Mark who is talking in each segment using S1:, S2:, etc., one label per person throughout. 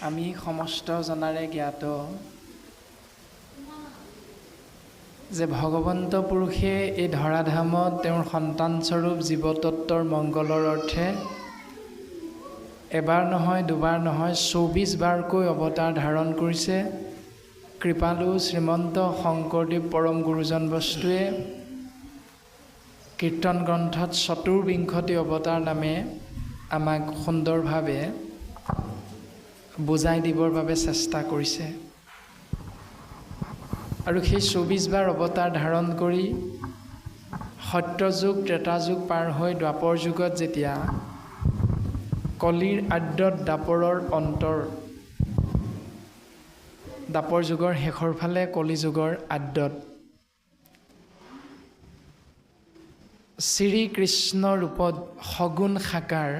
S1: আমি সমস্ত জনাৰে জ্ঞাত যে ভগৱন্ত পুৰুষে এই ধৰাধামত তেওঁৰ সন্তানস্বৰূপ জীৱতত্বৰ মংগলৰ অৰ্থে এবাৰ নহয় দুবাৰ নহয় ২৪ বাৰকৈ অৱতাৰ ধাৰণ কৰিছে। কৃপালু শ্ৰীমন্ত শংকৰদেৱ পৰম গুৰুজন বস্তুৱে কীৰ্তন গ্ৰন্থত ২৪ অৱতাৰ নামে আমাক সুন্দৰভাৱে বুজাই দিবৰ বাবে চেষ্টা কৰিছে। আৰু সেই ২৪ বাৰ অৱতাৰ ধাৰণ কৰি সত্যযুগ ত্ৰেতাযুগ পাৰ হৈ দ্বাপৰ যুগত যেতিয়া কলিৰ আদ্যত দাপৰৰ অন্তৰ, দাপৰ যুগৰ শেষৰ ফালে কলি যুগৰ আদ্যত শ্ৰীকৃষ্ণ ৰূপত সগুণ সাকাৰ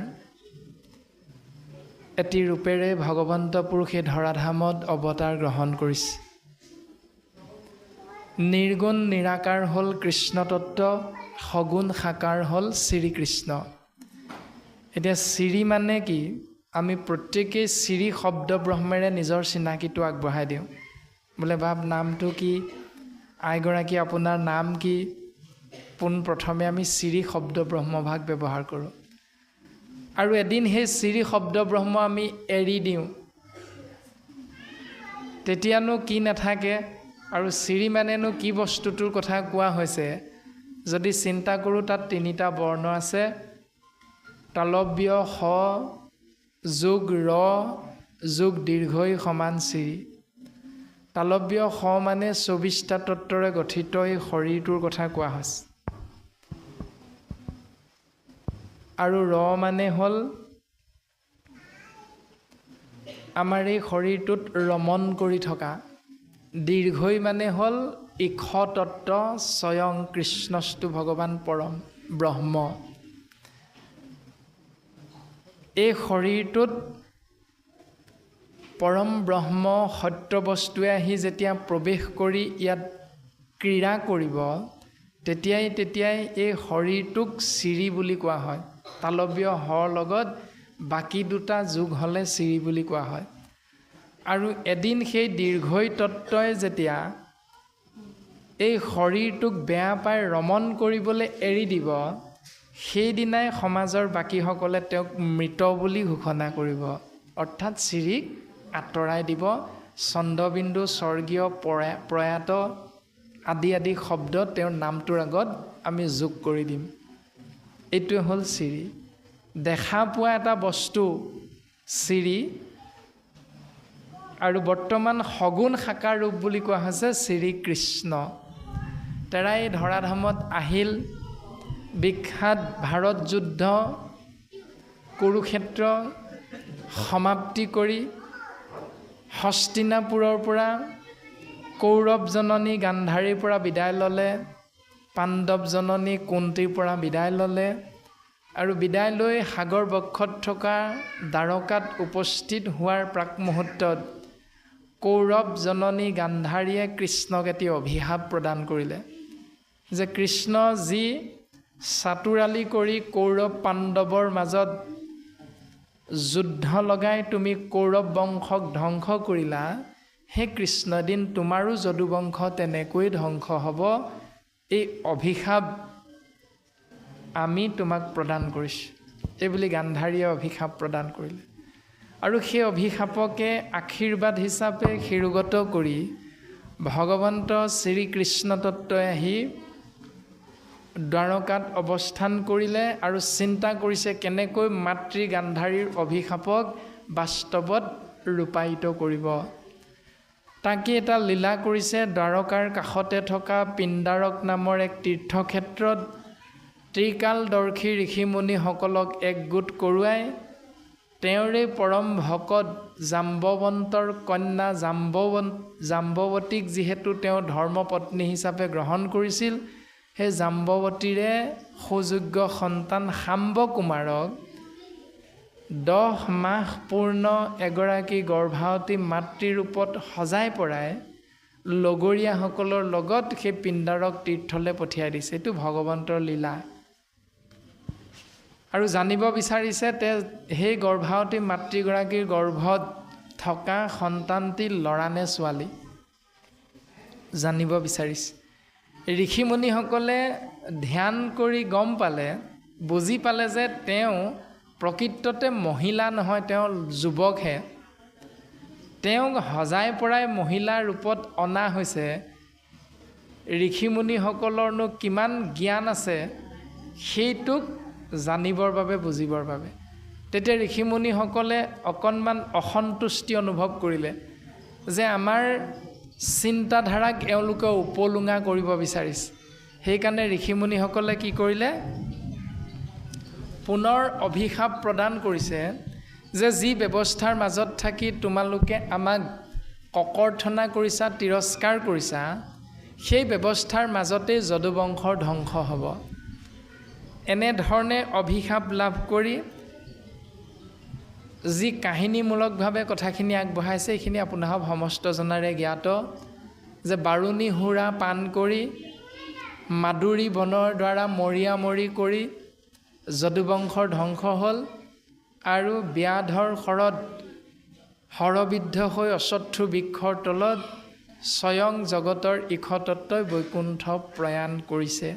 S1: এটি ৰূপেৰে ভগৱন্ত পুৰুষে ধৰাধামত অৱতাৰ গ্ৰহণ কৰিছে। নিৰ্গুণ নিৰাকাৰ হ'ল কৃষ্ণতত্ত্ব, সগুণ সাকাৰ হ'ল শ্ৰীকৃষ্ণ। এতিয়া শ্ৰী মানে কি? আমি প্ৰত্যেকেই শ্ৰী শব্দ ব্ৰহ্মেৰে নিজৰ চিনাকিটো আগবঢ়াই দিওঁ। বোলে বাপ নামটো কি? আইগৰাকী আপোনাৰ নাম কি? পোনপ্ৰথমে আমি শ্ৰী শব্দ ব্ৰহ্মভাগ ব্যৱহাৰ কৰোঁ। আৰু এদিন সেই শ্ৰী শব্দ ব্ৰহ্ম আমি এৰি দিওঁ, তেতিয়ানো কি নাথাকে? আৰু শ্ৰী মানেনো কি বস্তুটোৰ কথা কোৱা হৈছে যদি চিন্তা কৰোঁ, তাত ৩টা বৰ্ণ আছে। তালব্য স যোগ ৰ যোগ দীৰ্ঘই সমান শ্ৰী। তালব্য স মানে ২৪টা তত্ত্বৰে গঠিত এই শৰীৰটোৰ কথা কোৱা হৈছে। আৰু ৰ মানে হ'ল আমাৰ এই শৰীৰটোত ৰমণ কৰি থকা। দীৰ্ঘই মানে হ'ল ঈশ তত্ত্ব, স্বয়ং কৃষ্ণস্তু ভগৱান পৰম ব্ৰহ্ম। এই শৰীৰটোত পৰম ব্ৰহ্ম সত্য বস্তুৱে আহি যেতিয়া প্ৰৱেশ কৰি ইয়াত ক্ৰীড়া কৰিব, তেতিয়াই এই শৰীৰটোক শ্ৰী বুলি কোৱা হয়। তালব্য হৰ লগত বাকী 2টা যোগ হ'লে শ্ৰী বুলি কোৱা হয়। আৰু এদিন সেই দীৰ্ঘই তত্ত্বই যেতিয়া এই শৰীৰটোক বেয়া পাই ৰমণ কৰিবলৈ এৰি দিব, সেইদিনাই সমাজৰ বাকীসকলে তেওঁক মৃত বুলি ঘোষণা কৰিব, অৰ্থাৎ শ্ৰীক আঁতৰাই দিব। চন্দ্ৰবিন্দু, স্বৰ্গীয়, প্ৰয়াত আদি শব্দ তেওঁৰ নামটোৰ আগত আমি যোগ কৰি দিম। এইটোৱে হ'ল শ্ৰী। দেখা পোৱা এটা বস্তু শ্ৰী, আৰু বৰ্তমান সগুণ সাকাৰ ৰূপ বুলি কোৱা হৈছে শ্ৰীকৃষ্ণ। তেৰাই ধৰাধামত আহিল। বিখ্যাত ভাৰত যুদ্ধ কুৰুক্ষেত্ৰ সমাপ্তি কৰি হস্তিনাপুৰৰ পৰা কৌৰৱ জননী গান্ধাৰীৰ পৰা বিদায় ল'লে, পাণ্ডৱ জননী কুন্তীৰ পৰা বিদায় ল'লে, আৰু বিদায় লৈ সাগৰ বক্ষত থকা দ্বাৰকাত উপস্থিত হোৱাৰ প্ৰাক মুহূৰ্তত কৌৰৱ জননী গান্ধাৰীয়ে কৃষ্ণক এটি অভিশাপ প্ৰদান কৰিলে যে কৃষ্ণ যি চাতুৰালি কৰি কৌৰৱ পাণ্ডৱৰ মাজত যুদ্ধ লগাই তুমি কৌৰৱ বংশক ধ্বংস কৰিলা, হে কৃষ্ণ এদিন তোমাৰো যদুবংশ তেনেকৈ ধ্বংস হ'ব। এই অভিশাপ আমি তোমাক প্ৰদান কৰিছোঁ, এইবুলি গান্ধাৰীয়ে অভিশাপ প্ৰদান কৰিলে। আৰু সেই অভিশাপকে আশীৰ্বাদ হিচাপে শিৰোগত কৰি ভগৱন্ত শ্ৰীকৃষ্ণ তত্ত্বই আহি দ্বাৰকাত অৱস্থান কৰিলে আৰু চিন্তা কৰিছে কেনেকৈ মাতৃ গান্ধাৰীৰ অভিশাপক বাস্তৱত ৰূপায়িত কৰিব। তাকে এটা লীলা কৰিছে। দ্বাৰকাৰ কাষতে থকা পিণ্ডাৰক নামৰ এক তীৰ্থক্ষেত্ৰত ত্ৰিকালদৰ্শী ঋষিমুনিসকলক একগোট কৰোৱাই তেওঁৰে পৰম ভকত জাম্বৱন্তৰ কন্যা জাম্বৱতীক যিহেতু তেওঁ ধৰ্মপত্নী হিচাপে গ্ৰহণ কৰিছিল, সেই জাম্বৱতীৰে সুযোগ্য সন্তান শাম্ব কুমাৰক 10 মাহ পূৰ্ণ এগৰাকী গৰ্ভাৱতী মাতৃৰূপত সজাই পৰাই লগৰীয়াসকলৰ লগত সেই পিণ্ডাৰক তীৰ্থলৈ পঠিয়াই দিছে। এইটো ভগৱন্তৰ লীলা। আৰু জানিব বিচাৰিছে সেই গৰ্ভাৱতী মাতৃগৰাকীৰ গৰ্ভত থকা সন্তানটি ল'ৰা নে ছোৱালী জানিব বিচাৰিছে। ঋষিমুনিসকলে ধ্যান কৰি গম পালে, বুজি পালে যে তেওঁ প্ৰকৃততে মহিলা নহয়, তেওঁ যুৱকহে। তেওঁক সজাই পৰাই মহিলাৰ ৰূপত অনা হৈছে। ঋষিমুনিসকলৰনো কিমান জ্ঞান আছে সেইটোক জানিবৰ বাবে, বুজিবৰ বাবে। তেতিয়া ঋষিমুনিসকলে অকণমান অসন্তুষ্টি অনুভৱ কৰিলে যে আমাৰ চিন্তাধাৰাক এওঁলোকে উপলুঙা কৰিব বিচাৰিছে। সেইকাৰণে ঋষিমুনিসকলে কি কৰিলে, পুনৰ অভিশাপ প্ৰদান কৰিছে যে যি ব্যৱস্থাৰ মাজত থাকি তোমালোকে আমাক ককৰ্থনা কৰিছা, তিৰস্কাৰ কৰিছা, সেই ব্যৱস্থাৰ মাজতেই যদুবংশৰ ধ্বংস হ'ব। এনেধৰণে অভিশাপ লাভ কৰি যি কাহিনীমূলকভাৱে কথাখিনি আগবঢ়াইছে এইখিনি আপোনাসৱ সমস্ত জনাৰে জ্ঞাত যে বাৰুণী সুৰা পান কৰি মাদুৰী বনৰ দ্বাৰা মৰিয়ামৰি কৰি যদুবংশৰ ধ্বংস হ'ল আৰু ব্যাধৰ শৰত হৰবিদ্ধ হৈ অশ্বত্থু বৃক্ষৰ তলত স্বয়ং জগতৰ ইখতত্বই বৈকুণ্ঠ প্ৰয়াণ কৰিছে।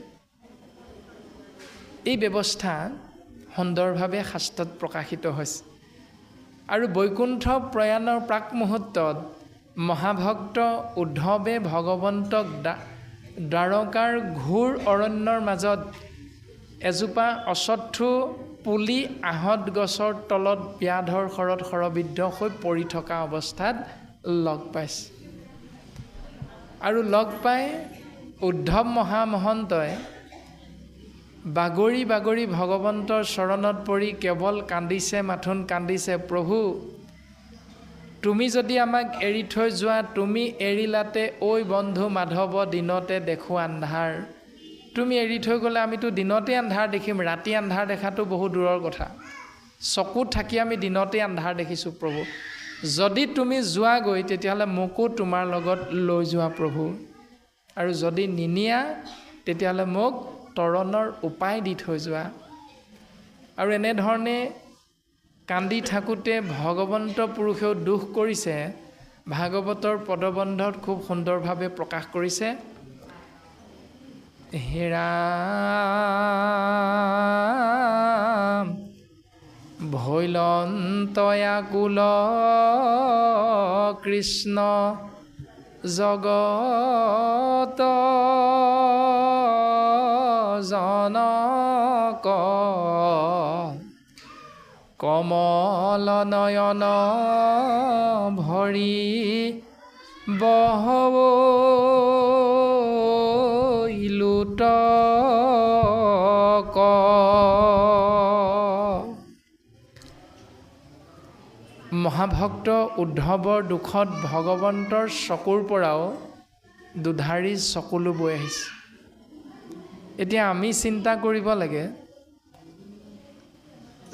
S1: এই ব্যৱস্থা সুন্দৰভাৱে শাস্ত্ৰত প্ৰকাশিত হৈছে। আৰু বৈকুণ্ঠ প্ৰয়াণৰ প্ৰাক মুহূৰ্তত মহাভক্ত উদ্ধৱে ভগৱন্তক দ্বাৰকাৰ ঘোৰ অৰণ্যৰ মাজত এজোপা অশ্বত্থু পুলি আহঁত গছৰ তলত ব্যাধৰ শৰত শৰবিদ্ধ হৈ পৰি থকা অৱস্থাত লগ পাইছে। আৰু লগ পাই উদ্ধৱ মহামহন্তই বাগৰি বাগৰি ভগৱন্তৰ চৰণত পৰি কেৱল কান্দিছে, মাথোন কান্দিছে, প্ৰভু তুমি যদি আমাক এৰি থৈ যোৱা, তুমি এৰিলাতে ঐ বন্ধু মাধৱ দিনতে দেখোঁ আন্ধাৰ। তুমি এৰি থৈ গ'লে আমিতো দিনতে আন্ধাৰ দেখিম, ৰাতি আন্ধাৰ দেখাটো বহু দূৰৰ কথা। চকুত থাকি আমি দিনতে আন্ধাৰ দেখিছোঁ প্ৰভু। যদি তুমি যোৱাগৈ তেতিয়াহ'লে মোকো তোমাৰ লগত লৈ যোৱা প্ৰভু, আৰু যদি নিনিয়া তেতিয়াহ'লে মোক তৰণৰ উপায় দি থৈ যোৱা। আৰু এনেধৰণে কান্দি থাকোঁতে ভগৱন্ত পুৰুষেও দুখ কৰিছে। ভাগৱতৰ পদবন্ধত খুব সুন্দৰভাৱে প্ৰকাশ কৰিছে। হে ৰাম ভৈলন্তয়াকুল কৃষ্ণ জগত জনক কমল নয়ন ভৰি বহইলুতক। মহাভক্ত উদ্ধৱৰ দুখত ভগৱন্তৰ চকুৰ পৰাও দুধাৰি চকুলো বৈ আহিছে। এতিয়া আমি চিন্তা কৰিব লাগে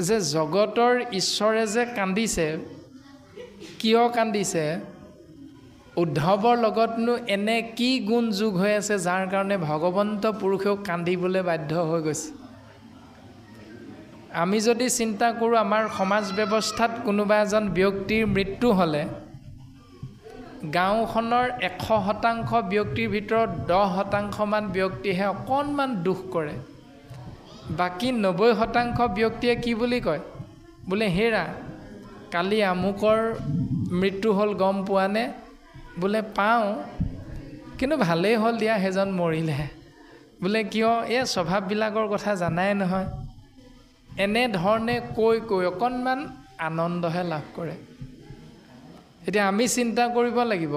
S1: যে জগতৰ ঈশ্বৰে যে কান্দিছে, কিয় কান্দিছে? উদ্ধৱৰ লগতনো এনে কি গুণ যোগ হৈ আছে যাৰ কাৰণে ভগৱন্ত পুৰুষেও কান্দিবলৈ বাধ্য হৈ গৈছে? আমি যদি চিন্তা কৰোঁ, আমাৰ সমাজ ব্যৱস্থাত কোনোবা এজন ব্যক্তিৰ মৃত্যু হ'লে গাঁওখনৰ 100% ব্যক্তিৰ ভিতৰত 10% ব্যক্তিহে অকণমান দুখ কৰে। বাকী 90% ব্যক্তিয়ে কি বুলি কয়? বোলে হেৰা কালি আমুকৰ মৃত্যু হ'ল, গম পোৱানে? বোলে পাওঁ, কিন্তু ভালেই হ'ল দিয়া, সেইজন মৰিলে। বোলে কিয়? এই স্বভাৱবিলাকৰ কথা জানাই নহয়। এনেধৰণে কৈ কৈ অকণমান আনন্দহে লাভ কৰে। এতিয়া আমি চিন্তা কৰিব লাগিব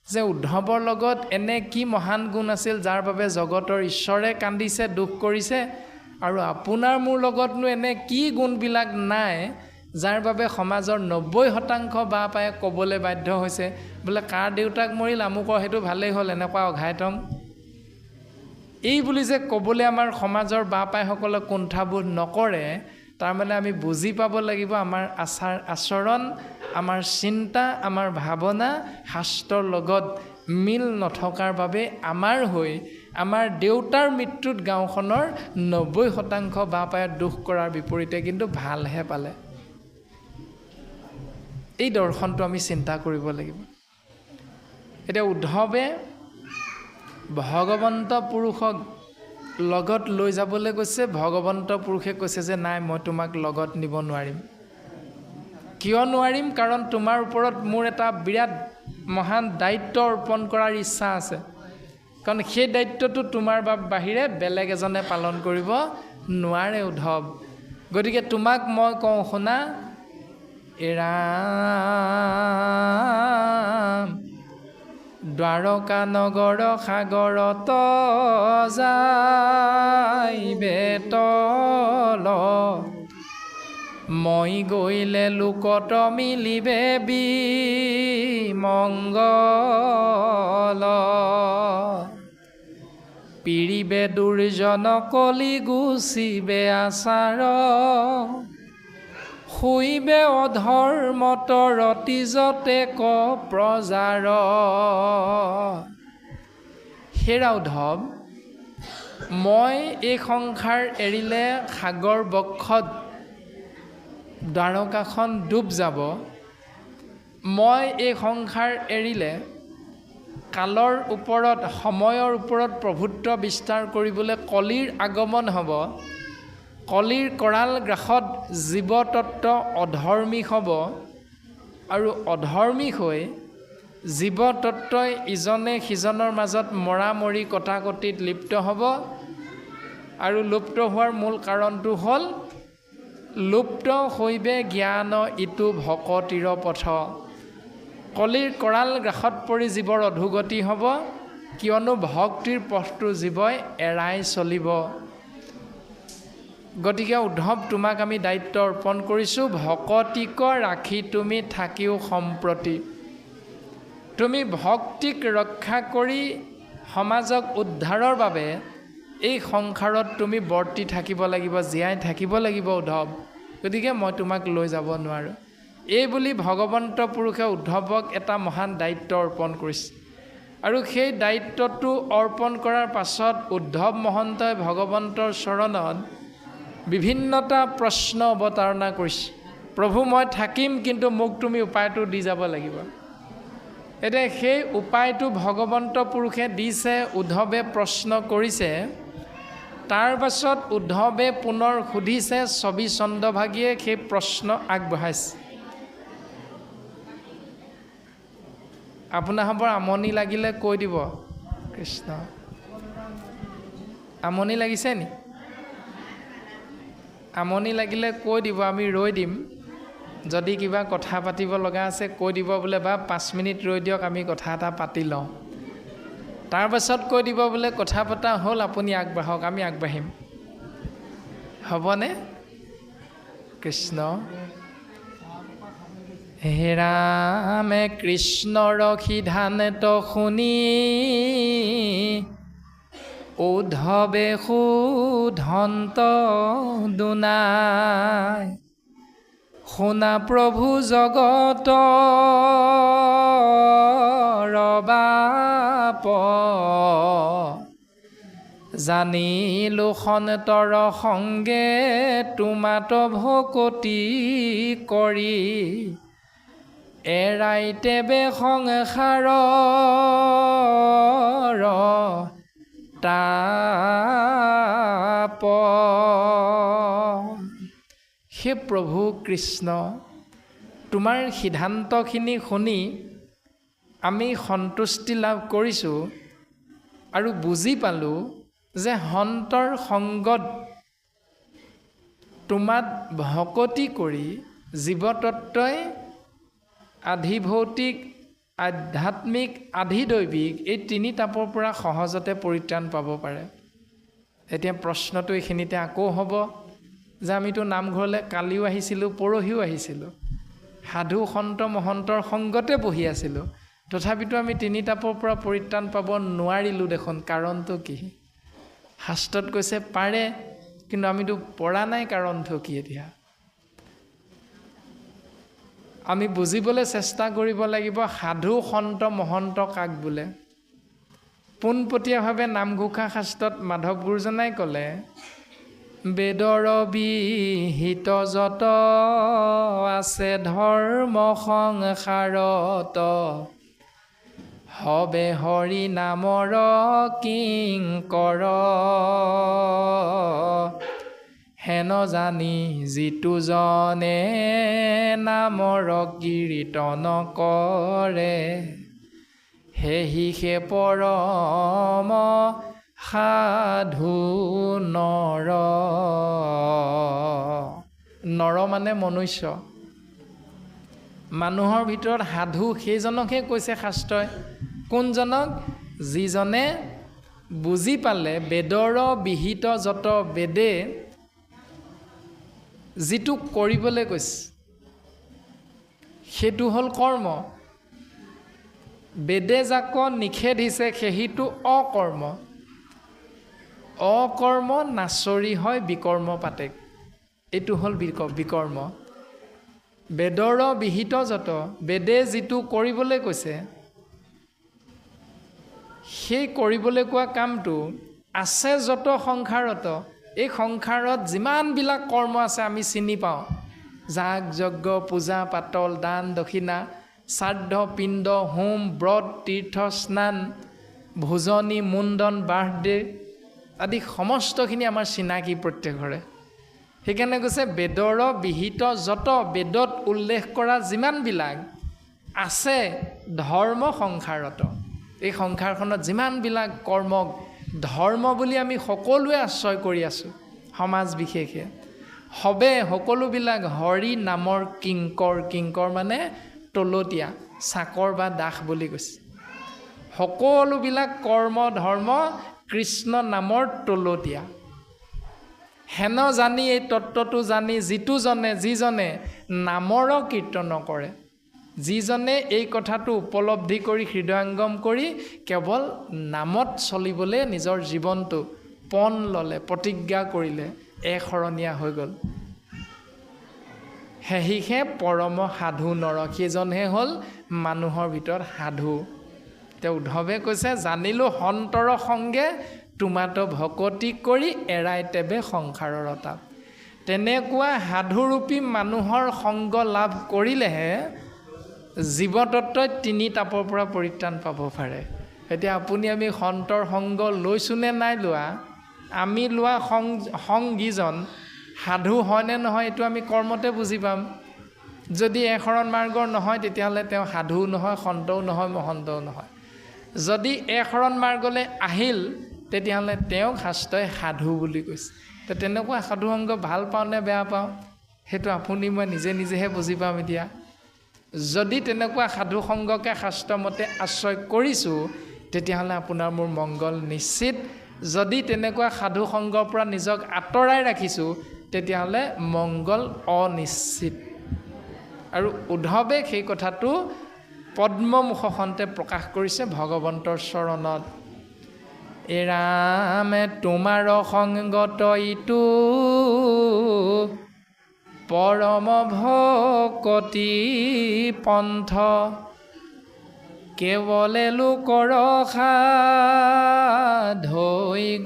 S1: যে উদ্ধৱৰ লগত এনে কি মহান গুণ আছিল যাৰ বাবে জগতৰ ঈশ্বৰে কান্দিছে, দুখ কৰিছে, আৰু আপোনাৰ মোৰ লগতনো এনে কি গুণবিলাক নাই যাৰ বাবে সমাজৰ 90% বা পায়ে ক'বলৈ বাধ্য হৈছে বোলে কাৰ দেউতাক মৰিল, আমুকৰ সেইটো ভালেই হ'ল, এনেকুৱা অঘাইতং। এই বুলি যে ক'বলৈ আমাৰ সমাজৰ বা পাইসকলে কুণ্ঠাবোধ নকৰে, তাৰমানে আমি বুজি পাব লাগিব আমাৰ আচৰণ, আমাৰ চিন্তা, আমাৰ ভাৱনা শাস্ত্ৰৰ লগত মিল নথকাৰ বাবে আমাৰ হৈ আমাৰ দেউতাৰ মৃত্যুত গাঁওখনৰ 90% বা পায়ে দুখ কৰাৰ বিপৰীতে কিন্তু ভালহে পালে। এই দৰ্শনটো আমি চিন্তা কৰিব লাগিব। এতিয়া উদ্ধৱে ভগৱন্ত পুৰুষক লগত লৈ যাবলৈ কৈছে। ভগৱন্ত পুৰুষে কৈছে যে নাই, মই তোমাক লগত নিব নোৱাৰিম। কিয় নোৱাৰিম? কাৰণ তোমাৰ ওপৰত মোৰ এটা বিৰাট মহান দায়িত্ব অৰ্পণ কৰাৰ ইচ্ছা আছে। কাৰণ সেই দায়িত্বটো তোমাৰ বাহিৰে বেলেগ এজনে পালন কৰিব নোৱাৰে উদ্ধৱ। গতিকে তোমাক মই কওঁ, শুনা, ৰাম দ্বাৰকা নগৰ সাগৰত যাইবে তল, মই গ'লে লোকত মিলিবে বিমংগল, পিৰিবে দুৰ্জন কলি গুচিবে আচাৰ, শুইবে অধৰ্মত ৰতিজতে ক প্ৰজাৰ। হেৰা উদ্ধৱ, মই এই সংসাৰ এৰিলে সাগৰ বক্ষত দ্বাৰকাখন ডুব যাব। মই এই সংসাৰ এৰিলে কালৰ ওপৰত, সময়ৰ ওপৰত প্ৰভুত্ব বিস্তাৰ কৰিবলৈ কলিৰ আগমন হ'ব। কলিৰ কৰাল গ্ৰাসত জীৱতত্ব অধৰ্মী হ'ব, আৰু অধৰ্মী হৈ জীৱতত্বই ইজনে সিজনৰ মাজত মৰামৰি কটাকটিত লিপ্ত হ'ব। আৰু লুপ্ত হোৱাৰ মূল কাৰণটো হ'ল লুপ্ত হৈবে জ্ঞান ইটো ভকতিৰ পথ। কলিৰ কৰাল গ্ৰাসত পৰি জীৱৰ অধোগতি হ'ব, কিয়নো ভক্তিৰ পথটো জীৱই এৰাই চলিব। গতিকে উদ্ধৱ, তোমাক আমি দায়িত্ব অৰ্পণ কৰিছোঁ, ভকতিক ৰাখি তুমি থাকিও সম্প্ৰতি। তুমি ভক্তিক ৰক্ষা কৰি সমাজক উদ্ধাৰৰ বাবে এই সংসাৰত তুমি বৰ্তি থাকিব লাগিব, জীয়াই থাকিব লাগিব উদ্ধৱ। গতিকে মই তোমাক লৈ যাব নোৱাৰোঁ। এই বুলি ভগৱন্ত পুৰুষে উদ্ধৱক এটা মহান দায়িত্ব অৰ্পণ কৰিছে। আৰু সেই দায়িত্বটো অৰ্পণ কৰাৰ পাছত উদ্ধৱ মহন্তই ভগৱন্তৰ চৰণত বিভিন্নটা প্ৰশ্ন অৱতাৰণা কৰিছে। প্ৰভু, মই থাকিম, কিন্তু মোক তুমি উপায়টো দি যাব লাগিব। এতিয়া সেই উপায়টো ভগৱন্ত পুৰুষে দিছে, উদ্ধৱে প্ৰশ্ন কৰিছে। তাৰ পাছত উদ্ধৱে পুনৰ সুধিছে, ছবি চন্দ্ৰভাগীয়ে সেই প্ৰশ্ন আগবঢ়াইছে। আপোনাৰ বৰ আমনি লাগিলে কৈ দিব, কৃষ্ণ আমনি লাগিছে নি? আমনি লাগিলে কৈ দিব, আমি ৰৈ দিম। যদি কিবা কথা পাতিব লগা আছে কৈ দিব, বোলে বা 5 মিনিট ৰৈ দিয়ক, আমি কথা এটা পাতি লওঁ। তাৰ পাছত কৈ দিব বোলে কথা পতা হ'ল, আপুনি আগবাঢ়ক, আমি আগবাঢ়িম। হ'বনে? কৃষ্ণ। হে ৰামে কৃষ্ণৰ সিদ্ধান্ত শুনি উদ্ধৱে শুধন্ত দুনাই, শুনা প্ৰভু জগতৰ বাপ, জানিলো সন্তৰ সংগে তোমাত ভকতি কৰি, এৰাইতে বে সংসাৰৰ তাপ। হে প্ৰভু কৃষ্ণ, তোমাৰ সিদ্ধান্তখিনি শুনি আমি সন্তুষ্টি লাভ কৰিছোঁ আৰু বুজি পালোঁ যে সন্তৰ সংগত তোমাত ভকতি কৰি জীৱতত্বই আধিভৌতিক, আধ্যাত্মিক, আধিদৈৱিক এই 3 তাপৰ পৰা সহজতে পৰিত্ৰাণ পাব পাৰে। এতিয়া প্ৰশ্নটো এইখিনিতে আকৌ হ'ব যে আমিতো নামঘৰলৈ কালিও আহিছিলোঁ, পৰহিও আহিছিলোঁ, সাধু সন্ত মহন্তৰ সংগতে বহি আছিলোঁ, তথাপিতো আমি 3 তাপৰ পৰা পৰিত্ৰাণ পাব নোৱাৰিলোঁ দেখোন। কাৰণটো কি? শাস্ত্ৰত কৈছে পাৰে, কিন্তু আমিতো পৰা নাই। কাৰণটো কি? এতিয়া আমি বুজিবলৈ চেষ্টা কৰিব লাগিব সাধু সন্ত মহন্ত কাক বোলে। পোনপটীয়াভাৱে নামঘোষা শাস্ত্ৰত মাধৱ গুৰুজনাই ক'লে বেদৰ বিহিত যত আছে ধৰ্ম সংসাৰত হবে হৰি নামৰ কিংকৰ হেন জানি যিটো জনে নামৰ কীৰ্তন কৰে সেহি পৰম সাধু নৰ। নৰ মানে মনুষ্য। মানুহৰ ভিতৰত সাধু সেইজনকহে কৈছে শাস্ত্ৰই। কোনজনক? যিজনে বুজি পালে বেদৰ বিহিত যত, বেদে যিটো কৰিবলৈ কৈছে সেইটো হ'ল কৰ্ম। বেদে যাক নিষেধিছে সেইটো অকৰ্ম। অকৰ্ম নাচৰি হয় বিকৰ্ম পাতে। এইটো হ'ল বিকৰ্ম। বেদৰ বিহিত যত, বেদে যিটো কৰিবলৈ কৈছে সেই কৰিবলৈ কোৱা কামটো আছে যত সংসাৰত। এই সংসাৰত যিমানবিলাক কৰ্ম আছে আমি চিনি পাওঁ। যাগ যজ্ঞ পূজা পাতল দান দক্ষিণা শ্ৰাদ্ধ পিণ্ড হোম ব্ৰত তীৰ্থ স্নান ভোজনী মুণ্ডন বাৰ্থডে আদি সমস্তখিনি আমাৰ চিনাকি প্ৰত্যেকৰে। সেইকাৰণে কৈছে বেদৰ বিহিত যত, বেদত উল্লেখ কৰা যিমানবিলাক আছে ধৰ্ম সংসাৰত। এই সংসাৰখনত যিমানবিলাক কৰ্ম ধৰ্ম বুলি আমি সকলোৱে আশ্ৰয় কৰি আছোঁ সমাজ বিশেষে, সবে সকলোবিলাক হৰি নামৰ কিংকৰ। কিংকৰ মানে তলতীয়া, চাকৰ বা দাস বুলি কৈছে। সকলোবিলাক কৰ্ম ধৰ্ম কৃষ্ণ নামৰ তলতীয়া। হেন জানি এই তত্ত্বটো জানি যিটো জনে, যিজনে নামৰ কীৰ্তন কৰে, যিজনে এই কথাটো উপলব্ধি কৰি হৃদয়ংগম কৰি কেৱল নামত চলিবলৈ নিজৰ জীৱনটো পণ ল'লে, প্ৰতিজ্ঞা কৰিলে, এশৰণীয়া হৈ গ'ল, সেহিহে পৰম সাধু নৰ। সেইজনহে হ'ল মানুহৰ ভিতৰত সাধু। তেওঁ উদ্ধৱে কৈছে জানিলো সন্তৰ সংগে তোমাতো ভকতি কৰি এৰাই তেবে সংসাৰৰ তাপ। তেনেকুৱা সাধুৰূপী মানুহৰ সংগ লাভ কৰিলেহে জীৱতত্বই তিনি তাপৰ পৰা পৰিত্ৰাণ পাব পাৰে। এতিয়া আপুনি আমি সন্তৰ সংগ লৈছোনে নাই লোৱা, আমি লোৱা সংগীজন সাধু হয়নে নহয় এইটো আমি কৰ্মতে বুজি পাম। যদি এশৰণ মাৰ্গৰ নহয় তেতিয়াহ'লে তেওঁ সাধুও নহয়, সন্তও নহয়, মহন্তও নহয়। যদি এশৰণ মাৰ্গলৈ আহিল তেতিয়াহ'লে তেওঁক শাস্ত্ৰই সাধু বুলি কৈছে। তো তেনেকুৱা সাধু সংগ ভাল পাওঁ নে বেয়া পাওঁ সেইটো আপুনি মই নিজে নিজেহে বুজি পাম। এতিয়া যদি তেনেকুৱা সাধু সংগকে শাস্ত্ৰমতে আশ্ৰয় কৰিছোঁ তেতিয়াহ'লে আপোনাৰ মোৰ মংগল নিশ্চিত। যদি তেনেকুৱা সাধু সংগৰ পৰা নিজক আঁতৰাই ৰাখিছোঁ তেতিয়াহ'লে মংগল অনিশ্চিত। আৰু উদ্ধৱে সেই কথাটো পদ্মমুখখনতে প্ৰকাশ কৰিছে ভগৱন্তৰ চৰণত। এ ৰামে তোমাৰ সংগত ইটো পৰম ভকতি পন্থ কেৱলে লোকৰ সাধৈ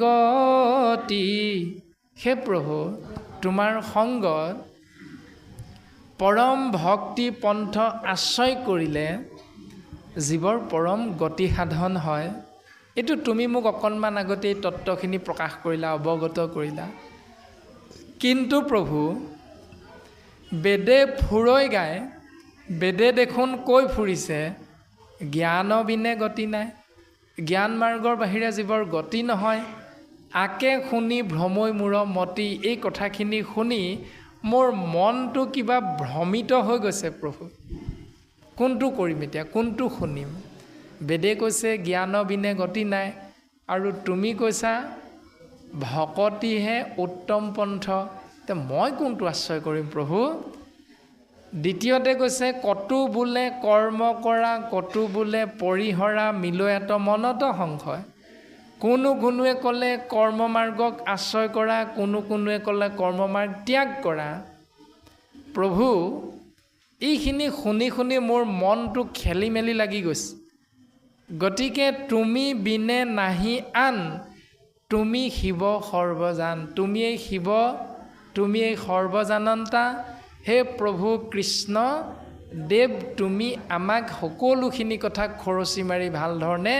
S1: গতি। হে প্ৰভু, তোমাৰ সংগত পৰম ভক্তি পন্থ আশ্ৰয় কৰিলে জীৱৰ পৰম গতি সাধন হয়। এইটো তুমি মোক অকণমান আগতে এই তত্ত্বখিনি প্ৰকাশ কৰিলা, অৱগত কৰিলা। কিন্তু প্ৰভু বেদে ফুৰৈ গায়, বেদে দেখোন কৈ ফুৰিছে জ্ঞান বিনে গতি নাই। জ্ঞান মাৰ্গৰ বাহিৰে জীৱৰ গতি নহয়। আকে শুনি ভ্ৰমৈ মূৰ মতি। এই কথাখিনি শুনি মোৰ মনটো কিবা ভ্ৰমিত হৈ গৈছে প্ৰভু। কোনটো কৰিম এতিয়া, কোনটো শুনিম? বেদে কৈছে জ্ঞান বিনে গতি নাই, আৰু তুমি কৈছা ভকতিহে উত্তম পন্থ। তে মই কোনটো আশ্ৰয় কৰিম প্ৰভু? দ্বিতীয়তে কৈছে কতো বোলে কৰ্ম কৰা, কতো বোলে পৰিহৰা, মিলয়াত মনত সংশয়। কোনো কোনোৱে ক'লে কৰ্মমাৰ্গক আশ্ৰয় কৰা, কোনো কোনোৱে ক'লে কৰ্মমাৰ্গ ত্যাগ কৰা। প্ৰভু এইখিনি শুনি শুনি মোৰ মনটো খেলি মেলি লাগি গৈছে। গতিকে তুমি বিনে নাহি আন, তুমি শিৱ সৰ্বজান, তুমি এই শিৱ, তুমি এই সৰ্বজানন্তা। হে প্ৰভু কৃষ্ণ দেৱ, তুমি আমাক সকলোখিনি কথা খৰচি মাৰি ভাল ধৰণে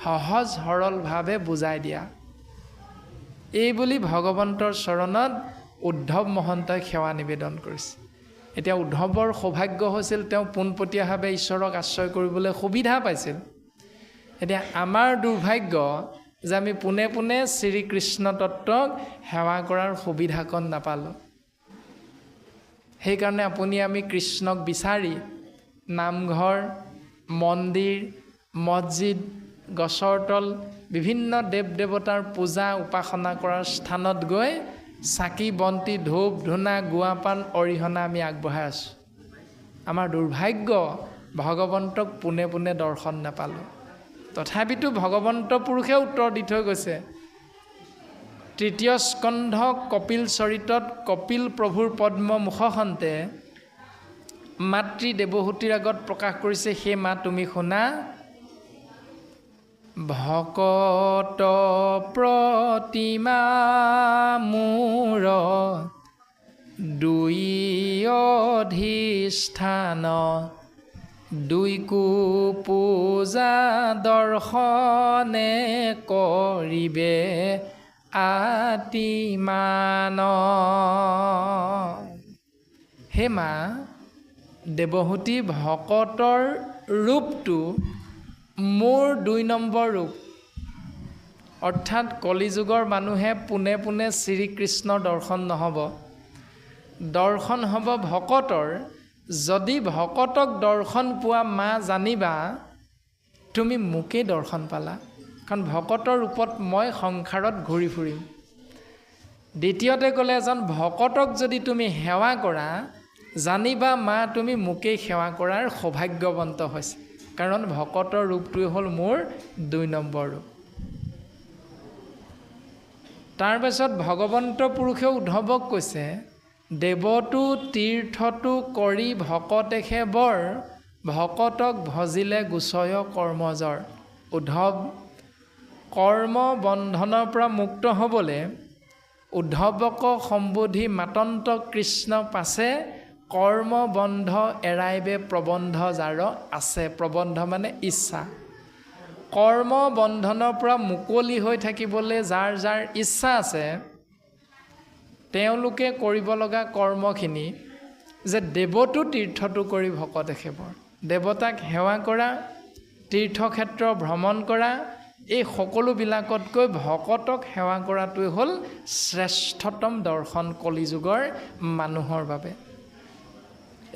S1: সহজ সৰলভাৱে বুজাই দিয়া। এই বুলি ভগৱন্তৰ চৰণত উদ্ধৱ মহন্তই সেৱা নিবেদন কৰিছে। এতিয়া উদ্ধৱৰ সৌভাগ্য হৈছিল, তেওঁ পোনপটীয়াভাৱে ঈশ্বৰক আশ্ৰয় কৰিবলৈ সুবিধা পাইছিল। এতিয়া আমাৰ দুৰ্ভাগ্য যে আমি পোনে পোনে শ্ৰীকৃষ্ণ তত্ত্বক সেৱা কৰাৰ সুবিধাকণ নাপালোঁ। সেইকাৰণে আমি কৃষ্ণক বিচাৰি নামঘৰ, মন্দিৰ, মছজিদ, গছৰ তল, বিভিন্ন দেৱ দেৱতাৰ পূজা উপাসনা কৰাৰ স্থানত গৈ চাকি বন্তি ধূপ ধূনা গুৱাপান অৰিহণা আমি আগবঢ়াই আছোঁ। আমাৰ দুৰ্ভাগ্য ভগৱন্তক পোনে পোনে দৰ্শন নাপালোঁ। তথাপিতো ভগৱন্ত পুৰুষে উত্তৰ দি থৈ গৈছে। তৃতীয় স্কন্ধ কপিল চৰিতত কপিল প্ৰভুৰ পদ্ম মুখখন্তে মাতৃ দেৱহূতিৰ আগত প্ৰকাশ কৰিছে, সেই মা তুমি শুনা। ভকত প্ৰতিমা মূৰ দুই অধিষ্ঠান, দুইকো পূজা দৰ্শনে কৰিবে আতিমান। হে মা দেৱহূতি, ভকতৰ ৰূপটো মোৰ 2 নম্বৰ ৰূপ। অৰ্থাৎ কলিযুগৰ মানুহে পোনে পোনে শ্ৰীকৃষ্ণৰ দৰ্শন নহ'ব, দৰ্শন হ'ব ভকতৰ। যদি ভকতক দৰ্শন পোৱা মা জানিবা তুমি মোকেই দৰ্শন পালা, কাৰণ ভকতৰ ৰূপত মই সংসাৰত ঘূৰি ফুৰিম। দ্বিতীয়তে ক'লে, এজন ভকতক যদি তুমি সেৱা কৰা জানিবা মা তুমি মোকেই সেৱা কৰাৰ সৌভাগ্যৱন্ত হৈছে, কাৰণ ভকতৰ ৰূপটোৱে হ'ল মোৰ 2 নম্বৰ ৰূপ। তাৰপাছত ভগৱন্ত পুৰুষে উদ্ধৱক কৈছে, দেৱতো তীৰ্থটো কৰি ভকতেহে বৰ, ভকতক ভজিলে গুচয় কৰ্মজৰ। উদ্ধৱ, কৰ্ম বন্ধনৰ পৰা মুক্ত হ'বলৈ উদ্ধৱক সম্বোধি মাতন্ত কৃষ্ণ পাছে, কৰ্ম বন্ধ এৰাইবে প্ৰবন্ধ যাৰ আছে। প্ৰবন্ধ মানে ইচ্ছা। কৰ্ম বন্ধনৰ পৰা মুকলি হৈ থাকিবলৈ যাৰ যাৰ ইচ্ছা আছে, তেওঁলোকে কৰিব লগা কৰ্মখিনি যে দেৱতো তীৰ্থটো কৰি ভকতে সেৱৰ, দেৱতাক সেৱা কৰা, তীৰ্থক্ষেত্ৰ ভ্ৰমণ কৰা, এই সকলোবিলাকতকৈ ভকতক সেৱা কৰাটোৱে হ'ল শ্ৰেষ্ঠতম দৰ্শন কলিযুগৰ মানুহৰ বাবে।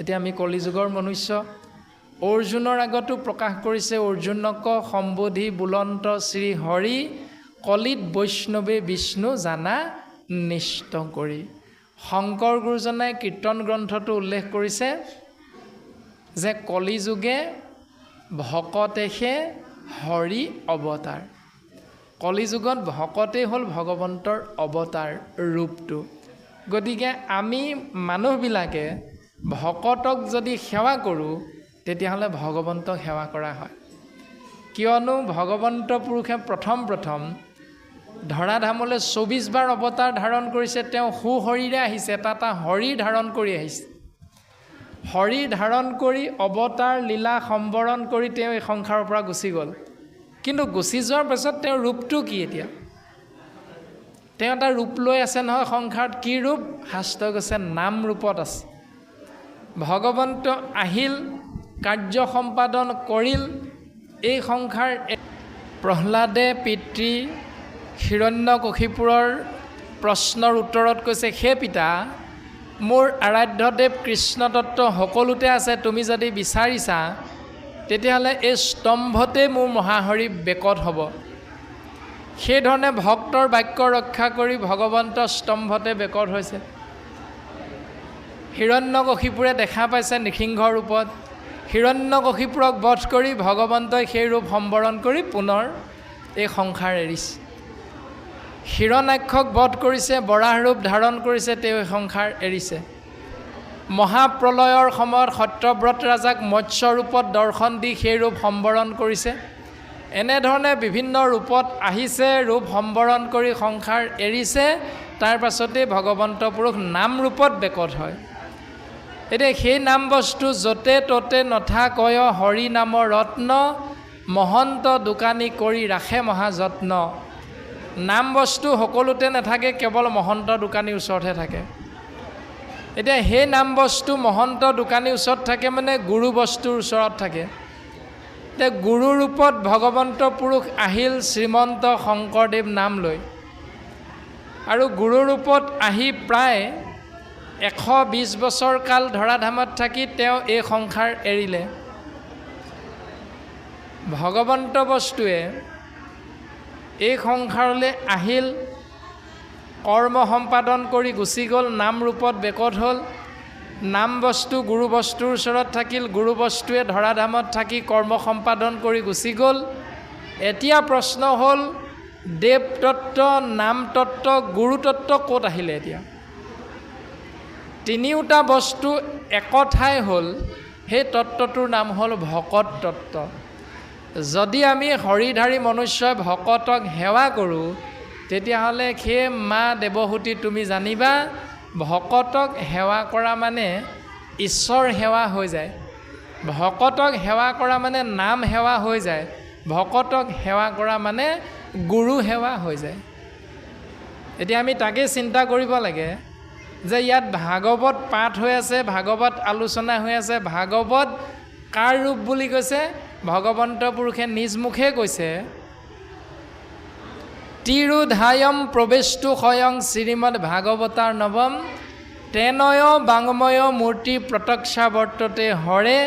S1: এতিয়া আমি কলিযুগৰ মনুষ্য। অৰ্জুনৰ আগতো প্ৰকাশ কৰিছে, অৰ্জুনক সম্বোধি বুলন্ত শ্ৰী হৰি, কলিত বৈষ্ণৱে বিষ্ণু জানা নিষ্ট কৰি। শংকৰ গুৰুজনাই কীৰ্তন গ্ৰন্থটো উল্লেখ কৰিছে যে কলিযুগে ভকতেহে হৰি অৱতাৰ। কলিযুগত ভকতেই হ'ল ভগৱন্তৰ অৱতাৰ ৰূপটো। গতিকে আমি মানুহবিলাকে ভকতক যদি সেৱা কৰোঁ তেতিয়াহ'লে ভগৱন্তক সেৱা কৰা হয়। কিয়নো ভগৱন্ত পুৰুষে প্ৰথম ধৰাধামলৈ 24 বাৰ অৱতাৰ ধাৰণ কৰিছে। তেওঁ সুহৰিৰে আহিছে, এটা হৰি ধাৰণ কৰি আহিছে। হৰি ধাৰণ কৰি অৱতাৰ লীলা সম্বৰণ কৰি তেওঁ এই সংসাৰৰ পৰা গুচি গ'ল। কিন্তু গুচি যোৱাৰ পাছত তেওঁৰ ৰূপটো কি? এতিয়া তেওঁ এটা ৰূপ লৈ আছে নহয় সংসাৰত। কি ৰূপ? শাস্ত্ৰই কৈছে নাম ৰূপত আছে। ভগৱন্ত আহিল, কাৰ্য সম্পাদন কৰিল। এই সংসাৰ প্ৰহ্লাদে পিতৃ হিৰণ্যকশিপুৰৰ প্ৰশ্নৰ উত্তৰত কৈছে, হে পিতা, মোৰ আৰাধ্যদেৱ কৃষ্ণ তত্ত্ব সকলোতে আছে, তুমি যদি বিচাৰিছা তেতিয়াহ'লে এই স্তম্ভতে মোৰ মহাহৰি বেকত হ'ব। সেইধৰণে ভক্তৰ বাক্য ৰক্ষা কৰি ভগৱন্ত স্তম্ভতে বেকত হৈছে। হিৰণ্যকশিপুৰে দেখা পাইছে নৃসিংহ ৰূপত। হিৰণ্যকশিপুৰক বধ কৰি ভগৱন্তই সেই ৰূপ সম্বৰণ কৰি পুনৰ এই সংসাৰ এৰিছে। হিৰণ্যাক্ষক বধ কৰিছে, বৰাহ ৰূপ ধাৰণ কৰিছে, তেওঁ এই সংসাৰ এৰিছে। মহাপ্ৰলয়ৰ সময়ত সত্যব্ৰত ৰাজাক মৎস্য ৰূপত দৰ্শন দি সেই ৰূপ সম্বৰণ কৰিছে। এনেধৰণে বিভিন্ন ৰূপত আহিছে, ৰূপ সম্বৰণ কৰি সংসাৰ এৰিছে, তাৰ পাছতেই ভগৱন্ত পুৰুষ নাম ৰূপত বেকত হয়। এতিয়া সেই নাম বস্তু য'তে ত'তে নথাকয়, হৰি নামৰ ৰত্ন, মহন্ত দোকানী কৰি ৰাখে মহাযত্ন। নাম বস্তু সকলোতে নাথাকে, কেৱল মহন্ত দোকানীৰ ওচৰতহে থাকে। এতিয়া সেই নাম বস্তু মহন্ত দোকানীৰ ওচৰত থাকে মানে গুৰু বস্তুৰ ওচৰত থাকে। এতিয়া গুৰু ৰূপত ভগৱন্ত পুৰুষ আহিল শ্ৰীমন্ত শংকৰদেৱ নাম লৈ, আৰু গুৰু ৰূপত আহি প্ৰায় 120 বছৰ কাল ধৰাধামত থাকি তেওঁ এই সংসাৰ এৰিলে। ভগৱন্ত বস্তুৱে এই সংসাৰলৈ আহিল, কৰ্ম সম্পাদন কৰি গুচি গ'ল, নাম ৰূপত বেকত হ'ল। নাম বস্তু গুৰু বস্তুৰ ওচৰত থাকিল, গুৰু বস্তুৱে ধৰাধামত থাকি কৰ্ম সম্পাদন কৰি গুচি গ'ল। এতিয়া প্ৰশ্ন হ'ল, দেৱ তত্ত্ব, নাম তত্ত্ব, গুৰু তত্ত্ব ক'ত আহিলে? এতিয়া তিনিওটা বস্তু একঠাই হ'ল, সেই তত্ত্বটোৰ নাম হ'ল ভকত তত্ত্ব। যদি আমি হৰিধাৰী মনুষ্যই ভকতক সেৱা কৰোঁ, তেতিয়াহ'লে সেই মা দেৱহূতি তুমি জানিবা, ভকতক সেৱা কৰা মানে ঈশ্বৰ সেৱা হৈ যায়। ভকতক সেৱা কৰা মানে নাম সেৱা হৈ যায়। ভকতক সেৱা কৰা মানে গুৰু সেৱা হৈ যায়। এতিয়া আমি তাকেই চিন্তা কৰিব লাগে যে ইয়াত ভাগৱত পাঠ হৈ আছে, ভাগৱত আলোচনা হৈ আছে। ভাগৱত কাৰ ৰূপ বুলি কৈছে? ভগৱন্ত পুৰুষে নিজ মুখে কৈছে, তিৰুধায়ম প্ৰৱেশটো স্বয়ং শ্ৰীমদ ভাগৱতাৰ নৱম, তেনয় বাংময় মূৰ্তি প্ৰত্যক্ষা বৰ্ততে হৰে,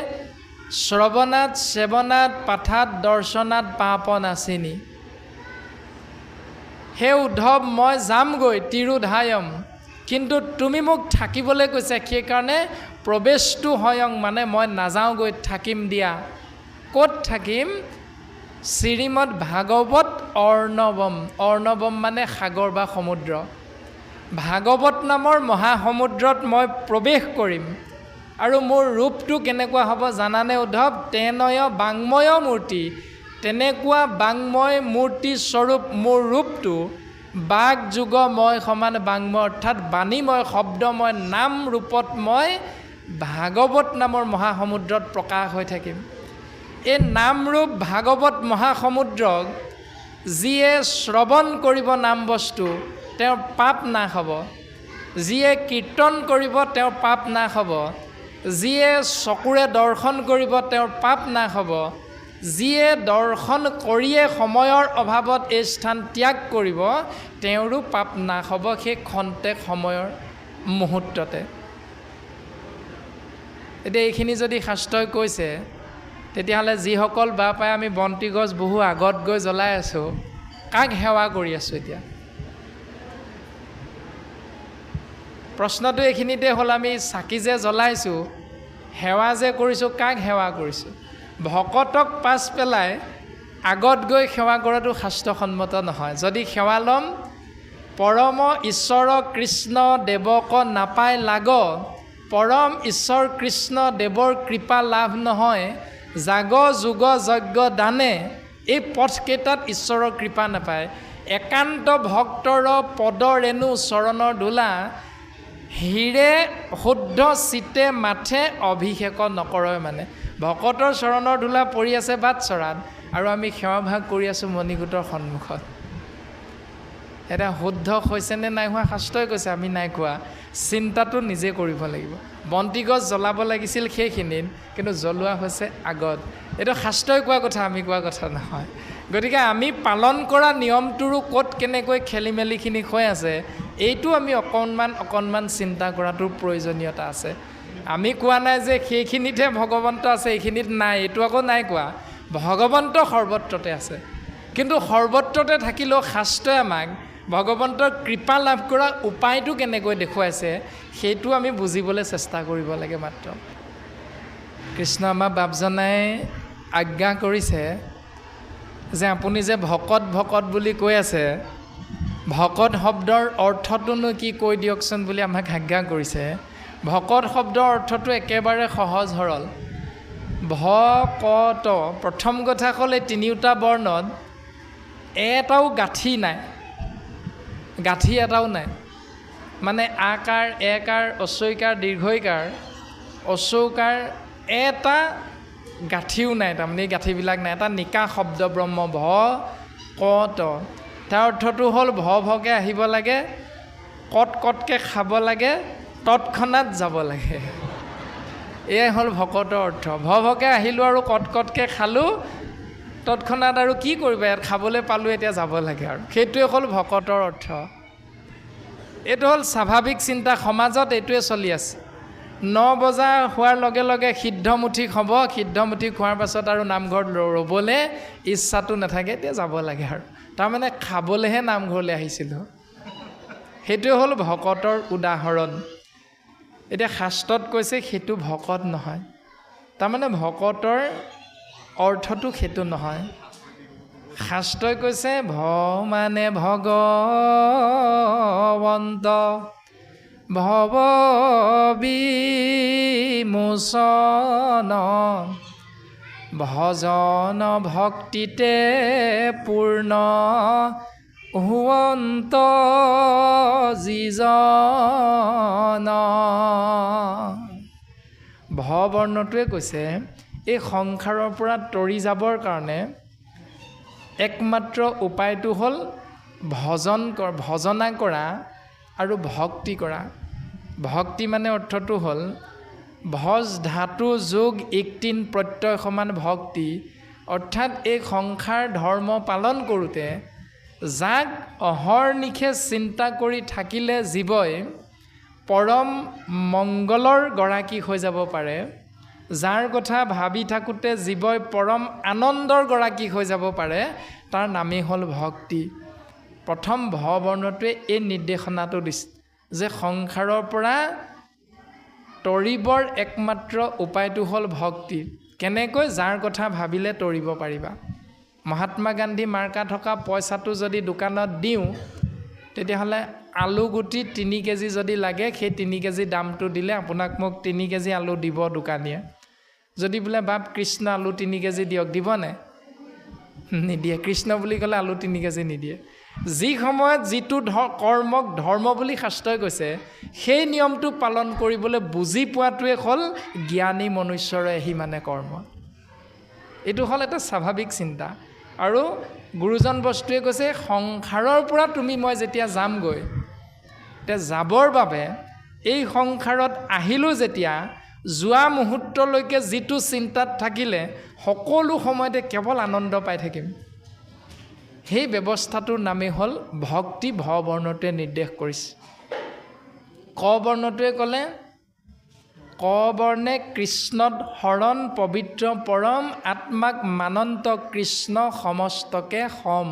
S1: শ্ৰৱণাত সেৱনাত পাঠাত দৰ্শনাত পাপ নাচিনি। হে উদ্ধৱ, মই যামগৈ তিৰুধায়ম, কিন্তু তুমি মোক থাকিবলৈ কৈছে, সেইকাৰণে প্ৰৱেশটো স্বয়ং মানে মই নাযাওঁগৈ, থাকিম দিয়া। ক'ত থাকিম? শ্ৰীমদ ভাগৱত অৰ্ণৱম। অৰ্ণৱম মানে সাগৰ বা সমুদ্ৰ। ভাগৱত নামৰ মহাসমুদ্ৰত মই প্ৰৱেশ কৰিম। আৰু মোৰ ৰূপটো কেনেকুৱা হ'ব জানানে উদ্ধৱ? তেনয় বাংময় মূৰ্তি, তেনেকুৱা বাংময় মূৰ্তি স্বৰূপ মোৰ ৰূপটো। বাক যুগ মই সমান বাংময়, অৰ্থাৎ বাণীময়, শব্দময়, নাম ৰূপত মই ভাগৱত নামৰ মহাসমুদ্ৰত প্ৰকাশ হৈ থাকিম। এই নামৰূপ ভাগৱত মহাসমুদ্ৰক যিয়ে শ্ৰৱণ কৰিব নাম বস্তু, তেওঁৰ পাপ নাশ হ'ব। যিয়ে কীৰ্তন কৰিব, তেওঁৰ পাপ নাশ হ'ব। যিয়ে চকুৰে দৰ্শন কৰিব, তেওঁৰ পাপ নাশ হ'ব। যিয়ে দৰ্শন কৰিয়ে সময়ৰ অভাৱত এই স্থান ত্যাগ কৰিব, তেওঁৰো পাপ নাশ হ'ব সেই খন্তেক সময়ৰ মুহূৰ্ততে। এতিয়া এইখিনি যদি শাস্ত্ৰই কৈছে, তেতিয়াহ'লে যিসকল বা পাই আমি বন্তি গছ বহু আগত গৈ জ্বলাই আছোঁ, কাক সেৱা কৰি আছোঁ? এতিয়া প্ৰশ্নটো এইখিনিতে হ'ল, আমি চাকি যে জ্বলাইছোঁ, সেৱা যে কৰিছোঁ, কাক সেৱা কৰিছোঁ? ভকতক পাছ পেলাই আগত গৈ সেৱা কৰাটো শাস্ত্ৰসন্মত নহয়। যদি সেৱা ল'ম, পৰম ঈশ্বৰ কৃষ্ণ দেৱক নাপাই লাগ, পৰম ঈশ্বৰ কৃষ্ণ দেৱৰ কৃপা লাভ নহয়, জাগ যোগ যজ্ঞ দানে, এই পথকেইটাত ঈশ্বৰৰ কৃপা নাপায়। একান্ত ভক্তৰ পদ ৰেণু চৰণৰ ধূলা, হীৰে শুদ্ধ চিতে মাথে অভিষেক নকৰয়। মানে ভকতৰ চৰণৰ ধূলা পৰি আছে বাট চৰাত, আৰু আমি সেৱাভাগ কৰি আছোঁ মণিকূটৰ সন্মুখত। এটা শুদ্ধ হৈছেনে নাই হোৱা শাস্ত্ৰই কৈছে, আমি নাই কোৱা। চিন্তাটো নিজে কৰিব লাগিব। বন্তি গছ জ্বলাব লাগিছিল সেইখিনিত, কিন্তু জ্বলোৱা হৈছে আগত। এইটো শাস্ত্ৰই কোৱা কথা, আমি কোৱা কথা নহয়। গতিকে আমি পালন কৰা নিয়মটোৰো ক'ত কেনেকৈ খেলি মেলিখিনি হৈ আছে, এইটো আমি অকণমান চিন্তা কৰাটোৰ প্ৰয়োজনীয়তা আছে। আমি কোৱা নাই যে সেইখিনিতহে ভগৱন্ত আছে, এইখিনিত নাই, এইটো আকৌ নাই কোৱা। ভগৱন্ত সৰ্বত্ৰতে আছে, কিন্তু সৰ্বত্ৰতে থাকিলেও শাস্ত্ৰই আমাক ভগৱন্তৰ কৃপা লাভ কৰা উপায়টো কেনেকৈ দেখুৱাইছে, সেইটো আমি বুজিবলৈ চেষ্টা কৰিব লাগে মাত্ৰ। কৃষ্ণ আমাৰ বাপজনাই আজ্ঞা কৰিছে যে আপুনি যে ভকত ভকত বুলি কৈ আছে, ভকত শব্দৰ অৰ্থটোনো কি কৈ দিয়কচোন বুলি আমাক আজ্ঞা কৰিছে। ভকত শব্দৰ অৰ্থটো একেবাৰে সহজ সৰল। ভ ক ত প্ৰথম কথা হ'ল এই তিনিওটা বৰ্ণত এটাও গাঁঠি নাই, গাঁঠি এটাও নাই। মানে আকাৰ, একাৰ, অচৈকাৰ, দীৰ্ঘইকাৰ, অচৌকাৰ এটা গাঁঠিও নাই। তাৰমানে এই গাঁঠিবিলাক নাই। এটা নিকা শব্দ ব্ৰহ্ম ভ ক ত। তাৰ অৰ্থটো হ'ল ভ ভকে আহিব লাগে, কট কটকৈ খাব লাগে, তৎক্ষণাত যাব লাগে। এয়াই হ'ল ভকতৰ অৰ্থ। ভ ভকে আহিলোঁ আৰু কট কটকৈ খালোঁ, তৎক্ষণাত আৰু কি কৰিবা, ইয়াত খাবলৈ পালোঁ, এতিয়া যাব লাগে আৰু। সেইটোৱে হ'ল ভকতৰ অৰ্থ। এইটো হ'ল স্বাভাৱিক চিন্তা। সমাজত এইটোৱে চলি আছে। 9 বজা হোৱাৰ লগে লগে সিদ্ধমুঠি হ'ব, সিদ্ধমুঠি খোৱাৰ পাছত আৰু নামঘৰত ৰ'বলৈ ইচ্ছাটো নাথাকে, এতিয়া যাব লাগে আৰু। তাৰমানে খাবলৈহে নামঘৰলৈ আহিছিলোঁ। সেইটোৱে হ'ল ভকতৰ উদাহৰণ। এতিয়া শাস্ত্ৰত কৈছে সেইটো ভকত নহয়। তাৰমানে ভকতৰ অৰ্থটো সেইটো নহয়। শাস্ত্ৰই কৈছে ভ মানে ভগৱন্ত, ভৱ বিমোচন, ভজন ভক্তিতে পূৰ্ণ হুৱন্ত যিজন। ভ বৰ্ণটোৱে কৈছে এই সংসাৰৰ পৰা তৰি যাবৰ কাৰণে একমাত্ৰ উপায়টো হ'ল ভজনা কৰা আৰু ভক্তি কৰা। ভক্তি মানে অৰ্থটো হ'ল ভজ ধাতু যোগ ইক্তিন প্ৰত্যয় সমান ভক্তি। অৰ্থাৎ এই সংসাৰ ধৰ্ম পালন কৰোঁতে যাক অহৰ্নিশে চিন্তা কৰি থাকিলে জীৱই পৰম মংগলৰ গৰাকী হৈ যাব পাৰে, যাৰ কথা ভাবি থাকোঁতে জীৱই পৰম আনন্দৰ গৰাকী হৈ যাব পাৰে, তাৰ নামেই হ'ল ভক্তি। প্ৰথম ভ বৰ্ণটোৱে এই নিৰ্দেশনাটো দিছে যে সংসাৰৰ পৰা তৰিবৰ একমাত্ৰ উপায়টো হ'ল ভক্তি। কেনেকৈ? যাৰ কথা ভাবিলে তৰিব পাৰিবা। মহাত্মা গান্ধী মাৰ্কা থকা পইচাটো যদি দোকানত দিওঁ, তেতিয়াহ'লে আলু গুটি 3 কেজি যদি লাগে, সেই 3 কেজি দামটো দিলে আপোনাক মোক 3 কেজি আলু দিব দোকানীয়ে। যদি বোলে বাপ কৃষ্ণ আলু 3 কেজি দিয়ক, দিবনে? নিদিয়ে। কৃষ্ণ বুলি ক'লে আলু 3 কেজি নিদিয়ে। যি সময়ত যিটো কৰ্মক ধৰ্ম বুলি শাস্ত্ৰই কৈছে, সেই নিয়মটো পালন কৰিবলৈ বুজি পোৱাটোৱে হ'ল জ্ঞানী মনুষ্যৰে সিমানে কৰ্ম। এইটো হ'ল এটা স্বাভাৱিক চিন্তা। আৰু গুৰুজন বস্তুৱে কৈছে সংসাৰৰ পৰা তুমি মই যেতিয়া যামগৈ, এতিয়া যাবৰ বাবে এই সংসাৰত আহিলোঁ যেতিয়া, যোৱা মুহূৰ্তলৈকে যিটো চিন্তাত থাকিলে সকলো সময়তে কেৱল আনন্দ পাই থাকিম, সেই ব্যৱস্থাটোৰ নামেই হ'ল ভক্তি। ভ বৰ্ণটোৱে নিৰ্দেশ কৰিছে। ক বৰ্ণটোৱে ক'লে ক বৰ্ণে কৃষ্ণত শৰণ পবিত্ৰ পৰম আত্মাক মানন্ত কৃষ্ণ সমস্তকে সম।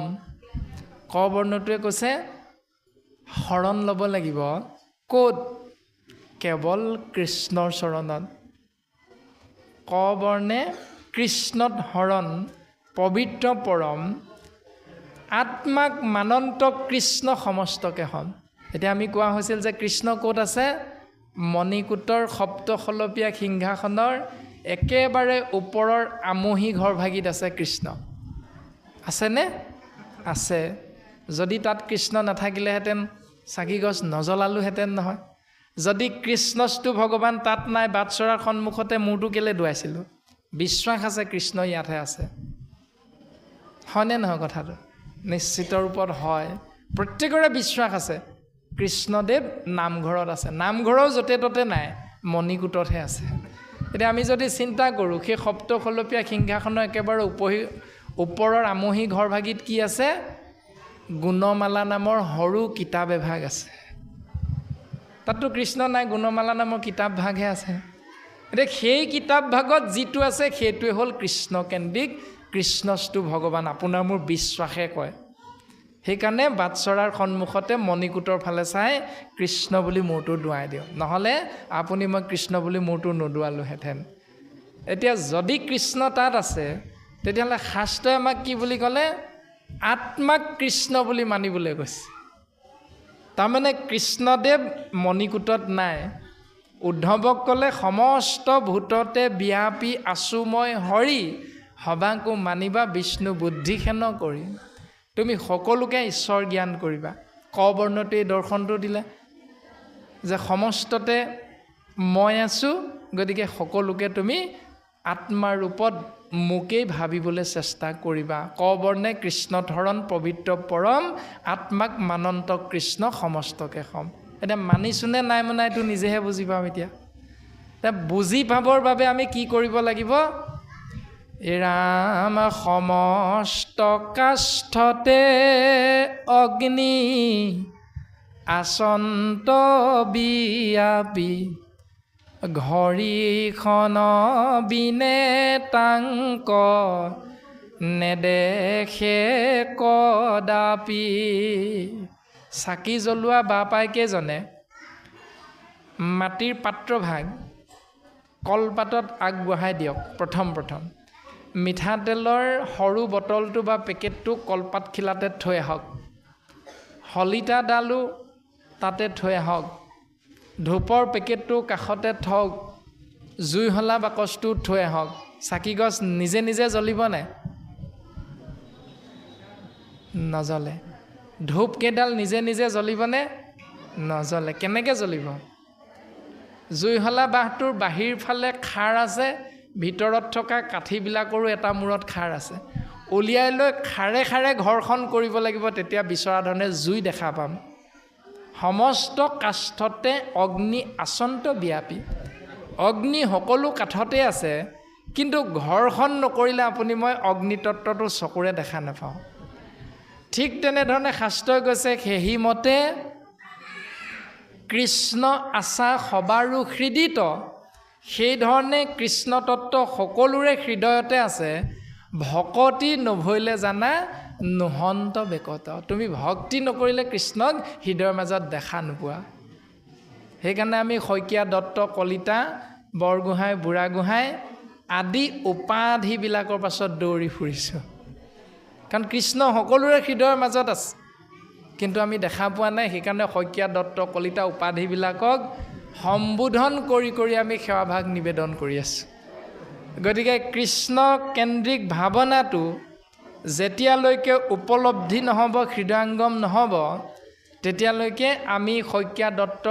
S1: ক বৰ্ণটোৱে কৈছে শৰণ ল'ব লাগিব। ক'ত? কেৱল কৃষ্ণৰ চৰণত। ক বৰ্ণে কৃষ্ণত শৰণ পবিত্ৰ পৰম আত্মাক মানন্ত কৃষ্ণ সমস্তকে সম। এতিয়া আমি কোৱা হৈছিল যে কৃষ্ণ ক'ত আছে? মণিকূটৰ সপ্তশলপীয়া সিংহাসনৰ একেবাৰে ওপৰৰ আমহি ঘৰ ভাগিত আছে কৃষ্ণ। আছেনে? আছে। যদি তাত কৃষ্ণ নাথাকিলেহেঁতেন চাকি গছ নজ্বলালোহেঁতেন নহয়। যদি কৃষ্ণস্তু ভগৱান তাত নাই, বাটচৰাৰ সন্মুখতে মূৰটো কেলৈ দুৱাইছিলোঁ? বিশ্বাস আছে কৃষ্ণ ইয়াতহে আছে। হয়নে নহয় কথাটো? নিশ্চিত ৰূপত হয়। প্ৰত্যেকৰে বিশ্বাস আছে কৃষ্ণদেৱ নামঘৰত আছে। নামঘৰো য'তে ত'তে নাই, মণিকূটতহে আছে। এতিয়া আমি যদি চিন্তা কৰোঁ, সেই সপ্তশলপীয়া সিংহাসনৰ একেবাৰে ওপৰৰ আমহি ঘৰ ভাগিত কি আছে? গুণমালা নামৰ সৰু কিতাপ এভাগ আছে। তাততো কৃষ্ণ নাই, গুণমালা নামৰ কিতাপ ভাগহে আছে। এতিয়া সেই কিতাপ ভাগত যিটো আছে সেইটোৱে হ'ল কৃষ্ণকেন্দ্ৰিক, কৃষ্ণস্তু ভগৱান। আপোনাৰ মোৰ বিশ্বাসে কয়। সেইকাৰণে বাটচৰাৰ সন্মুখতে মণিকূটৰ ফালে চাই কৃষ্ণ বুলি মূৰটো দুৱাই দিওঁ। নহ'লে আপুনি মই কৃষ্ণ বুলি মূৰটো নোদোৱালোহেঁতেন। এতিয়া যদি কৃষ্ণ তাত আছে, তেতিয়াহ'লে শাস্ত্ৰই আমাক কি বুলি ক'লে? আত্মাক কৃষ্ণ বুলি মানিবলৈ কৈছে। তাৰমানে কৃষ্ণদেৱ মণিকূটত নাই, উদ্ধৱক ক'লে সমস্ত ভূততে ব্যাপী আছো মই হৰি সবাকো মানিবা বিষ্ণু বুদ্ধি খেন কৰি। তুমি সকলোকে ঈশ্বৰ জ্ঞান কৰিবা। ক বৰ্ণতে এই দৰ্শনটো দিলে যে সমস্ততে মই আছোঁ, গতিকে সকলোকে তুমি আত্মাৰ ৰূপত মোকেই ভাবিবলৈ চেষ্টা কৰিবা। ক বৰ্ণে কৃষ্ণ ধৰণ পবিত্ৰ পৰম আত্মাক মানন্ত কৃষ্ণ সমস্তকে সম। এতিয়া মানিছোনে নাই মনা এইটো নিজেহে বুজি পাম। এতিয়া বুজি পাবৰ বাবে আমি কি কৰিব লাগিব? ৰাম সমস্ত কাষ্ঠতে অগ্নি আচন্ত বিয়াপি ঘড়ীখন বিনে টাংক নেদেখে কদাপি। চাকি জ্বলোৱা বাপাই কেইজনে মাটিৰ পাত্ৰভাগ কলপাতত আগবঢ়াই দিয়ক। প্ৰথম মিঠাতেলৰ সৰু বটলটো বা পেকেটটো কলপাত খিলাতে থৈ আহক। শলিতাডালো তাতে থৈ আহক। ধূপৰ পেকেটটো কাষতে থওক। জুই হলা বাকচটো থৈ আহক। চাকি গছ নিজে নিজে জ্বলিবনে? নজ্বলে। ধূপ কেইডাল নিজে নিজে জ্বলিবনে? নজ্বলে। কেনেকৈ জ্বলিব? জুই হলা বাঁহটোৰ বাহিৰ ফালে খাৰ আছে, ভিতৰত থকা কাঠিবিলাকৰো এটা মূৰত খাৰ আছে। উলিয়াই লৈ খাৰে খাৰে ঘৰখন কৰিব লাগিব, তেতিয়া বিচৰা ধৰণে জুই দেখা পাম। সমস্ত কাষ্ঠতে অগ্নি আচন্ত ব্যাপী। অগ্নি সকলো কাঠতে আছে, কিন্তু ঘৰখন নকৰিলে আপুনি মই অগ্নিতত্ত্বটো চকুৰে দেখা নাপাওঁ। ঠিক তেনেধৰণে শাস্ত্ৰই কৈছে সেইমতে কৃষ্ণ আশা সবাৰো হৃদিত। সেইধৰণে কৃষ্ণ তত্ত্ব সকলোৰে হৃদয়তে আছে। ভকতি নভৰিলে জানা নোহন্ত বেকত। তুমি ভক্তি নকৰিলে কৃষ্ণক হৃদয়ৰ মাজত দেখা নোপোৱা। সেইকাৰণে আমি শইকীয়া দত্ত, কলিতা, বৰগোহাঁই, বুঢ়াগোহাঁই আদি উপাধিবিলাকৰ পাছত দৌৰি ফুৰিছোঁ। কাৰণ কৃষ্ণ সকলোৰে হৃদয়ৰ মাজত আছে, কিন্তু আমি দেখা পোৱা নাই। সেইকাৰণে শইকীয়া দত্ত, কলিতা উপাধিবিলাকক সম্বোধন কৰি কৰি আমি সেৱাভাগ নিবেদন কৰি আছোঁ। গতিকে কৃষ্ণ কেন্দ্ৰিক ভাৱনাটো যেতিয়ালৈকে উপলব্ধি নহ'ব, হৃদয়ংগম নহ'ব, তেতিয়ালৈকে আমি শইকীয়া দত্ত,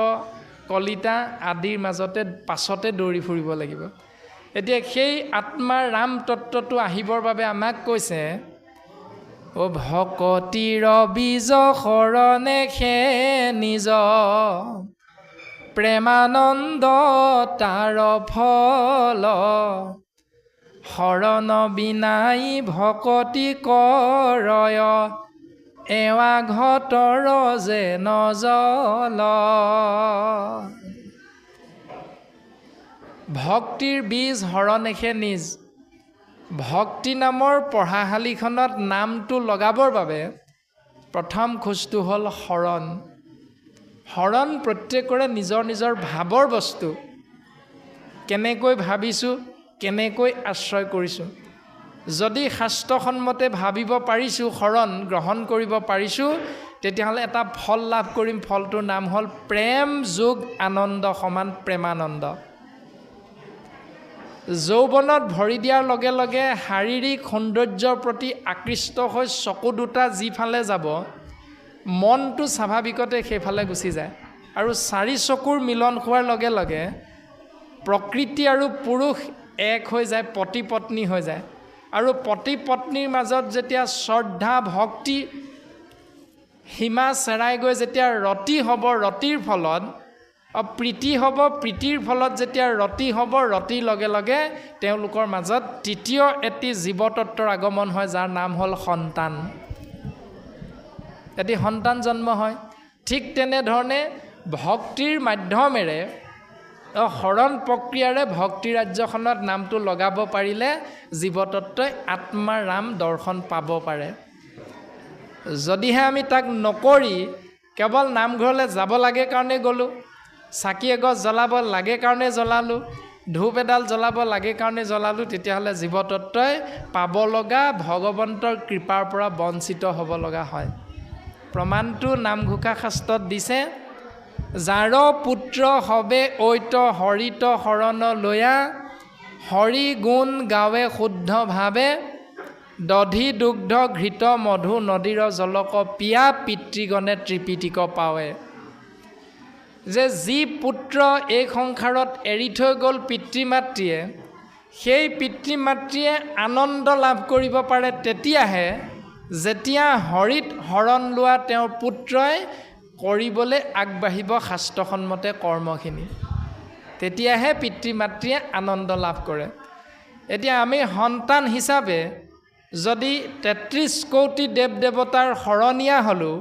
S1: কলিতা আদিৰ মাজতে পাছতে দৌৰি ফুৰিব লাগিব। এতিয়া সেই আত্মাৰ ৰাম তত্ত্বটো আহিবৰ বাবে আমাক কৈছে, অ ভকতিৰ বীজ শৰণে খে নিজ প্ৰেমানন্দ তাৰ ফল শৰণ বিনাই ভকতি কৰয় এৱা ঘটৰ যে নজল। ভক্তিৰ বীজ শৰণেখে নিজ। ভক্তি নামৰ পঢ়াশালীখনত নামটো লগাবৰ বাবে প্ৰথম খোজটো হ'ল শৰণ। শৰণ প্ৰত্যেকৰে নিজৰ নিজৰ ভাৱৰ বস্তু। কেনেকৈ ভাবিছোঁ, কেনেকৈ আশ্ৰয় কৰিছোঁ। যদি শাস্ত্ৰসন্মতে ভাবিব পাৰিছোঁ, শৰণ গ্ৰহণ কৰিব পাৰিছোঁ, তেতিয়াহ'লে এটা ফল লাভ কৰিম। ফলটোৰ নাম হ'ল প্ৰেম যোগ আনন্দ সমান প্ৰেমানন্দ। যৌৱনত ভৰি দিয়াৰ লগে লগে শাৰীৰিক সৌন্দৰ্যৰ প্ৰতি আকৃষ্ট হৈ চকু দুটা যিফালে যাব, মনটো স্বাভাৱিকতে সেইফালে গুচি যায়। আৰু চাৰি চকুৰ মিলন হোৱাৰ লগে লগে প্ৰকৃতি আৰু পুৰুষ এক হৈ যায়, পতি পত্নী হৈ যায়। আৰু পতি পত্নীৰ মাজত যেতিয়া শ্ৰদ্ধা ভক্তি সীমা চেৰাই গৈ যেতিয়া ৰতি হ'ব, ৰতিৰ ফলত প্ৰীতি হ'ব, প্ৰীতিৰ ফলত যেতিয়া ৰতি হ'ব, ৰতিৰ লগে লগে তেওঁলোকৰ মাজত তৃতীয় এটি জীৱতত্বৰ আগমন হয়, যাৰ নাম হ'ল সন্তান। এটি সন্তান জন্ম হয়। ঠিক তেনেধৰণে ভক্তিৰ মাধ্যমেৰে শৰণ প্ৰক্ৰিয়াৰে ভক্তি ৰাজ্যখনত নামটো লগাব পাৰিলে জীৱতত্বই আত্মাৰ ৰাম দৰ্শন পাব পাৰে। যদিহে আমি তাক নকৰি কেৱল নামঘৰলৈ যাব লাগে কাৰণে গ'লোঁ, চাকি এগছ জ্বলাব লাগে কাৰণে জ্বলালোঁ, ধূপ এডাল জ্বলাব লাগে কাৰণে জ্বলালোঁ, তেতিয়াহ'লে জীৱতত্বই পাব লগা ভগৱন্তৰ কৃপাৰ পৰা বঞ্চিত হ'ব লগা হয়। প্ৰমাণটো নামঘোষা শাস্ত্ৰত দিছে। যাৰ পুত্ৰ হবে ঐত হৰিত শৰণ লৈয়া হৰি গুণ গাৱে শুদ্ধ ভাৱে দধি দুগ্ধ ঘৃত মধু নদীৰ জলক পিয়া পিতৃগণে ত্ৰিপিটিক পাৱে। যে যি পুত্ৰ এই সংসাৰত এৰি থৈ গ'ল পিতৃ মাতৃয়ে, সেই পিতৃ মাতৃয়ে আনন্দ লাভ কৰিব পাৰে তেতিয়াহে যেতিয়া হৰিত শৰণ লোৱা তেওঁৰ পুত্ৰই কৰিবলৈ আগবাঢ়িব শাস্ত্ৰসন্মতে কৰ্মখিনি, তেতিয়াহে পিতৃ মাতৃয়ে আনন্দ লাভ কৰে। এতিয়া আমি সন্তান হিচাপে যদি ৩৩ কোটি দেৱ দেৱতাৰ শৰণীয়া হ'লোঁ,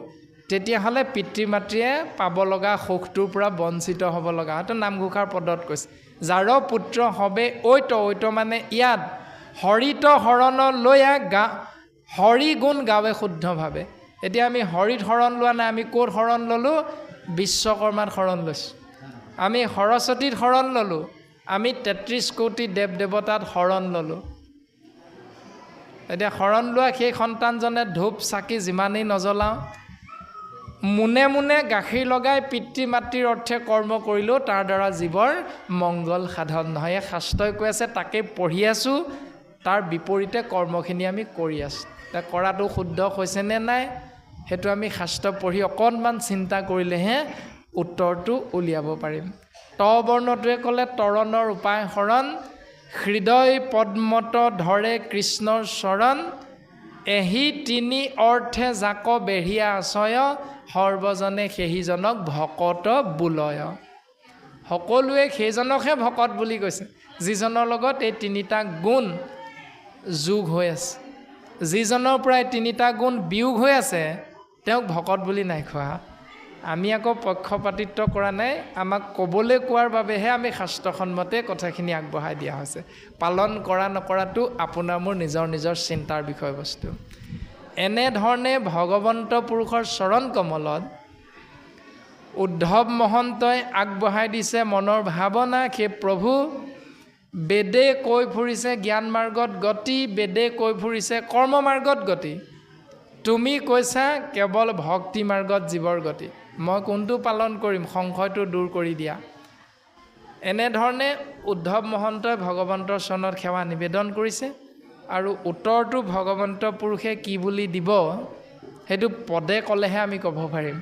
S1: তেতিয়াহ'লে পিতৃ মাতৃয়ে পাব লগা সুখটোৰ পৰা বঞ্চিত হ'ব লগা। হয়তো নামঘোষাৰ পদত কৈছে যাৰ পুত্ৰ হবে ঐত, ঐত মানে ইয়াত হৰিত শৰণ লৈয়া হৰি গুণ গাৱে শুদ্ধভাৱে। এতিয়া আমি হৰিত শৰণ লোৱা নাই, আমি ক'ত শৰণ ল'লোঁ? বিশ্বকৰ্মাত শৰণ লৈছোঁ। আমি সৰস্বতীত শৰণ ল'লোঁ, আমি ৩৩ কোটি দেৱ দেৱতাত শৰণ ল'লোঁ। এতিয়া শৰণ লোৱা সেই সন্তানজনে ধূপ চাকি যিমানেই নজ্বলাওঁ, মোনে মোনে গাখীৰ লগাই পিতৃ মাতৃৰ অৰ্থে কৰ্ম কৰিলেও তাৰ দ্বাৰা জীৱৰ মংগল সাধন নহয়। এই শাস্ত্ৰই কৈ আছে, তাকে পঢ়ি আছোঁ, তাৰ বিপৰীতে কৰ্মখিনি আমি কৰি আছোঁ। এতিয়া কৰাটো শুদ্ধ হৈছেনে নাই, সেইটো আমি শাস্ত্ৰ পঢ়ি অকণমান চিন্তা কৰিলেহে উত্তৰটো উলিয়াব পাৰিম। ত বৰ্ণটোৱে ক'লে তৰণৰ উপায় শৰণ, হৃদয় পদ্মত ধৰে কৃষ্ণৰ চৰণ, এহি তিনি অৰ্থে জাক বেঢ়িয়া আশ্ৰয়, সৰ্বজনে সেইজনক ভকত বোলয়। সকলোৱে সেইজনকহে ভকত বুলি কৈছে যিজনৰ লগত এই তিনিটা গুণ যোগ হৈ আছে। যিজনৰ পৰা এই তিনিটা গুণ বিয়োগ হৈ আছে, তেওঁক ভকত বুলি নাই কোৱা। আমি আকৌ পক্ষপাতিত্ব কৰা নাই, আমাক ক'বলৈ কোৱাৰ বাবেহে আমি শাস্ত্ৰসন্মতে কথাখিনি আগবঢ়াই দিয়া হৈছে। পালন কৰা নকৰাটো আপোনাৰ মোৰ নিজৰ নিজৰ চিন্তাৰ বিষয়বস্তু। এনেধৰণে ভগৱন্ত পুৰুষৰ চৰণ কমলত উদ্ধৱ মহন্তই আগবঢ়াই দিছে মনৰ ভাৱনা। সেই প্ৰভু বেদে কৈ ফুৰিছে জ্ঞান মাৰ্গত গতি, বেদে কৈ ফুৰিছে কৰ্ম মাৰ্গত গতি, তুমি কৈছা কেৱল ভক্তি মাৰ্গত জীৱৰ গতি। মই কোনটো পালন কৰিম? সংশয়টো দূৰ কৰি দিয়া। এনেধৰণে উদ্ধৱ মহন্তই ভগৱন্তৰ চৰণত সেৱা নিবেদন কৰিছে, আৰু উত্তৰটো ভগৱন্ত পুৰুষে কি বুলি দিব সেইটো পদে ক'লেহে আমি ক'ব পাৰিম।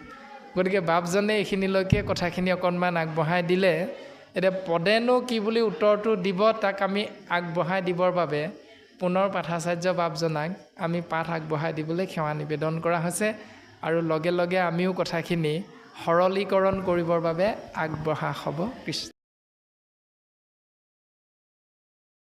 S1: গতিকে বাপজনে এইখিনিলৈকে কথাখিনি অকণমান আগবঢ়াই দিলে। এতিয়া পদেনো কি বুলি উত্তৰটো দিব, তাক আমি আগবঢ়াই দিবৰ বাবে পুনৰ পাঠাচাৰ্য বাপজনাক আমি পাঠ আগবঢ়াই দিবলৈ সেৱা নিবেদন কৰা হৈছে, আৰু লগে লগে আমিও কথাখিনি সৰলীকৰণ কৰিবৰ বাবে আগবঢ়া হ'ব। কৃষ্ণ।